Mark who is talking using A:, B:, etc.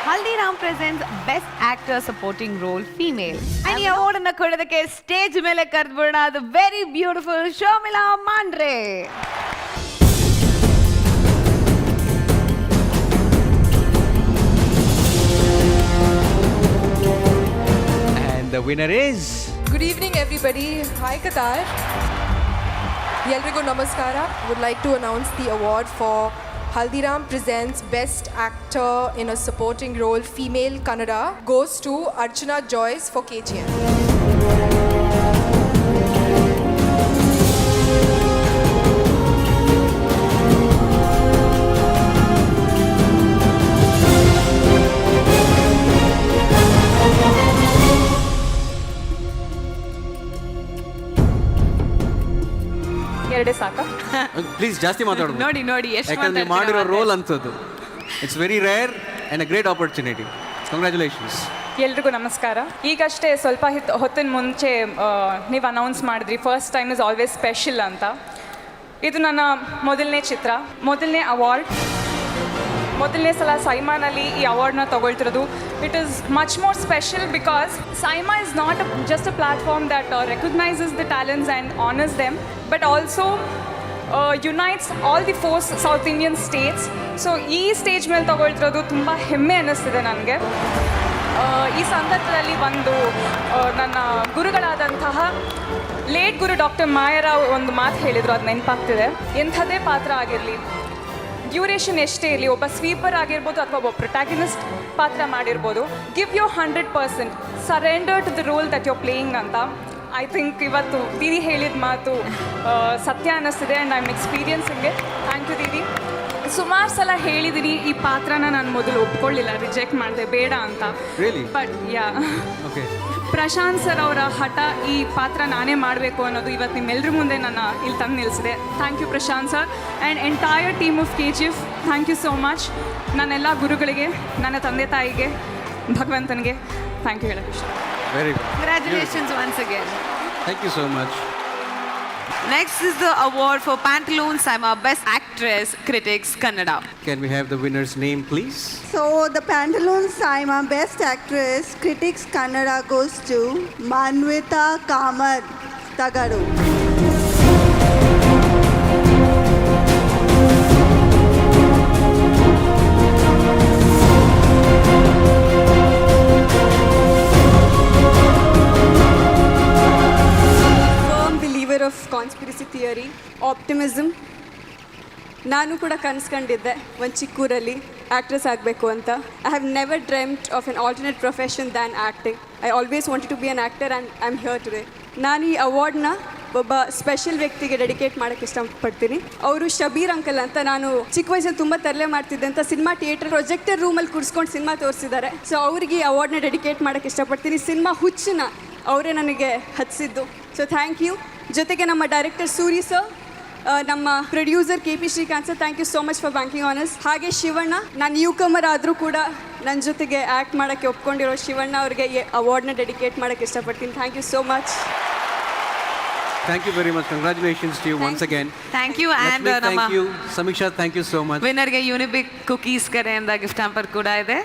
A: Haldiram presents Best Actor Supporting Role Female. And ಈ award ಅನ್ನು ಕೊಡೋದಕ್ಕೆ ಸ್ಟೇಜ್ ಮೇಲೆ ಕರೆದ್ಬಿಡೋಣ the very beautiful Sharmila Mandre.
B: And the winner is...
C: Good evening, everybody. Hi, Qatar. Yelrigo Namaskara. Would like to announce the award for Haldiram presents Best Actor in a Supporting Role Female Kannada goes to Archana Joyce for KGN.
D: ಎರಡೇ ಸಾಕ
B: please ಜಾಸ್ತಿ ಮಾತಾಡೋದು
A: ನೋಡಿ ನೋಡಿ ಎಷ್ಟು
B: ಯಾಕಂದ್ರೆ ನೀವು ಮಾಡಿರೋ ರೋಲ್ ಅಂತದ್ದು it's very rare and a great opportunity. Congratulations.
D: ಎಲ್ರಿಗೂ ನಮಸ್ಕಾರ. ಈಗಷ್ಟೇ ಸ್ವಲ್ಪ ಹೊತ್ತಿನ ಮುಂಚೆ ನೀವು ಅನೌನ್ಸ್ ಮಾಡಿದ್ರಿ first time is always special ಅಂತ. ಇದು ನನ್ನ ಮೊದಲನೇ ಚಿತ್ರ, ಮೊದಲನೇ ಅವಾರ್ಡ್, ಮೊದಲನೇ ಸಲ ಸೈಮಾನಲ್ಲಿ ಈ ಅವಾರ್ಡ್ನ ತಗೊಳ್ತಿರೋದು. It is much more special because SIIMA is not just a platform that recognizes the talents and honours them, but also unites all the 4 south Indian states. So ಈ ಸ್ಟೇಜ್ ಮೇಲೆ ತಗೊಳ್ತಿರೋದು ತುಂಬ ಹೆಮ್ಮೆ ಅನ್ನಿಸ್ತಿದೆ ನನಗೆ. ಈ ಸಂದರ್ಭದಲ್ಲಿ ಒಂದು ನನ್ನ ಗುರುಗಳಾದಂತಹ ಲೇಟ್ ಗುರು ಡಾಕ್ಟರ್ ಮಾಯರಾವ್ ಒಂದು ಮಾತು ಹೇಳಿದರು, ಅದು ನೆನಪಾಗ್ತಿದೆ. ಎಂಥದೇ ಪಾತ್ರ ಆಗಿರಲಿ, ಡ್ಯೂರೇಷನ್ ಎಷ್ಟೇ ಇರಲಿ, ಒಬ್ಬ ಸ್ವೀಪರ್ ಆಗಿರ್ಬೋದು ಅಥವಾ ಒಬ್ಬ ಪ್ರೊಟ್ಯಾಗನಿಸ್ಟ್ ಪಾತ್ರ ಮಾಡಿರ್ಬೋದು, give you 100%, surrender to the role that you playing ಅಂತ. ಐ ಥಿಂಕ್ ಇವತ್ತು ದೀದಿ ಹೇಳಿದ ಮಾತು ಸತ್ಯ ಅನ್ನಿಸ್ತಿದೆ and I am experiencing. Thank you ದೀದಿ. ಸುಮಾರು ಸಲ ಹೇಳಿದ್ದೀನಿ ಈ ಪಾತ್ರನ ನಾನು ಮೊದಲು ಒಪ್ಕೊಳ್ಳಿಲ್ಲ, ರಿಜೆಕ್ಟ್ ಮಾಡಿದೆ, ಬೇಡ ಅಂತ. ಬಟ್ ಯಾ ಪ್ರಶಾಂತ್ ಸರ್ ಅವರ ಹಠ ಈ ಪಾತ್ರ ನಾನೇ ಮಾಡಬೇಕು ಅನ್ನೋದು ಇವತ್ತು ನಿಮ್ಮೆಲ್ಲರ ಮುಂದೆ ನನ್ನ ಇಲ್ಲಿ ತಂದು ನಿಲ್ಲಿಸಿದೆ. Thank you Prashant sir and entire team of KGF. Thank you so much. ನನ್ನೆಲ್ಲ ಗುರುಗಳಿಗೆ, ನನ್ನ ತಂದೆ ತಾಯಿಗೆ, ಭಗವಂತನಿಗೆ ಥ್ಯಾಂಕ್ ಯು ಹೇಳೋಕ್ಕೆ ಇಷ್ಟ.
B: Very good.
A: Congratulations once again.
B: Thank you so much.
A: Next is the award for Pantaloons Saima Best Actress Critics Kannada.
B: Can we have the winner's name, please?
E: So the Pantaloons Saima Best Actress Critics Kannada goes to Manvita Kamar Tagaru.
F: Of conspiracy theory, optimism. ನಾನು ಕೂಡ ಕನ್ಸ್ಕೊಂಡಿದ್ದೆ ಒಂದು ಚಿಕ್ಕೂರಲ್ಲಿ actress ಆಗಬೇಕು ಅಂತ. I have never dreamed of an alternate profession than acting. I always wanted to be an actor and I am here today. ನಾನು ಈ ಅವಾರ್ಡ್ನ ಒಬ್ಬ ಸ್ಪೆಷಲ್ ವ್ಯಕ್ತಿಗೆ ಡೆಡಿಕೇಟ್ ಮಾಡೋಕ್ಕೆ ಇಷ್ಟಪಡ್ತೀನಿ. ಅವರು ಶಬೀರ್ ಅಂಕಲ್ ಅಂತ. ನಾನು ಚಿಕ್ಕ ವಯಸ್ಸಲ್ಲಿ ತುಂಬ ತರಲೆ ಮಾಡ್ತಿದ್ದೆ ಅಂತ ಸಿನಿಮಾ ಥಿಯೇಟರ್ ಪ್ರೊಜೆಕ್ಟರ್ ರೂಮಲ್ಲಿ ಕೂರಿಸ್ಕೊಂಡು ಸಿನಿಮಾ ತೋರಿಸಿದ್ದಾರೆ. ಸೊ ಅವ್ರಿಗೆ ಈ ಅವಾರ್ಡ್ನ ಡೆಡಿಕೇಟ್ ಮಾಡೋಕ್ಕೆ ಇಷ್ಟಪಡ್ತೀನಿ. ಸಿನಿಮಾ ಹುಚ್ಚನ್ನ ಅವರೇ ನನಗೆ ಹಚ್ಚಿದ್ದು. So thank you. ಜೊತೆಗೆ ನಮ್ಮ ಡೈರೆಕ್ಟರ್ ಸೂರಿ ಸರ್, ನಮ್ಮ producer KP Srikanth sir, thank you so much for banking on us. ಹಾಗೆ ಶಿವಣ್ಣ, ನಾನು ನ್ಯೂ ಕಮರ್ ಆದರೂ ಕೂಡ ನನ್ನ ಜೊತೆಗೆ ಆ್ಯಕ್ಟ್ ಮಾಡೋಕ್ಕೆ ಒಪ್ಕೊಂಡಿರೋ ಶಿವಣ್ಣ ಅವ್ರಿಗೆ ಈ ಅವಾರ್ಡ್ನ ಡೆಡಿಕೇಟ್ ಮಾಡೋಕ್ಕೆ ಇಷ್ಟಪಡ್ತೀನಿ. Thank you so much.
B: Thank you very much. Congratulations to you once again.
A: Thank you and
B: Lakshmi, thank you. Samiksha, thank you so much.
A: ವಿನ್ನರ್ಗೆ ಯುನಿಬಿಕ್ ಕುಕೀಸ್ ಕಡೆಯಿಂದ ಗಿಫ್ಟ್ ಹ್ಯಾಂಪರ್ ಕೂಡ ಇದೆ.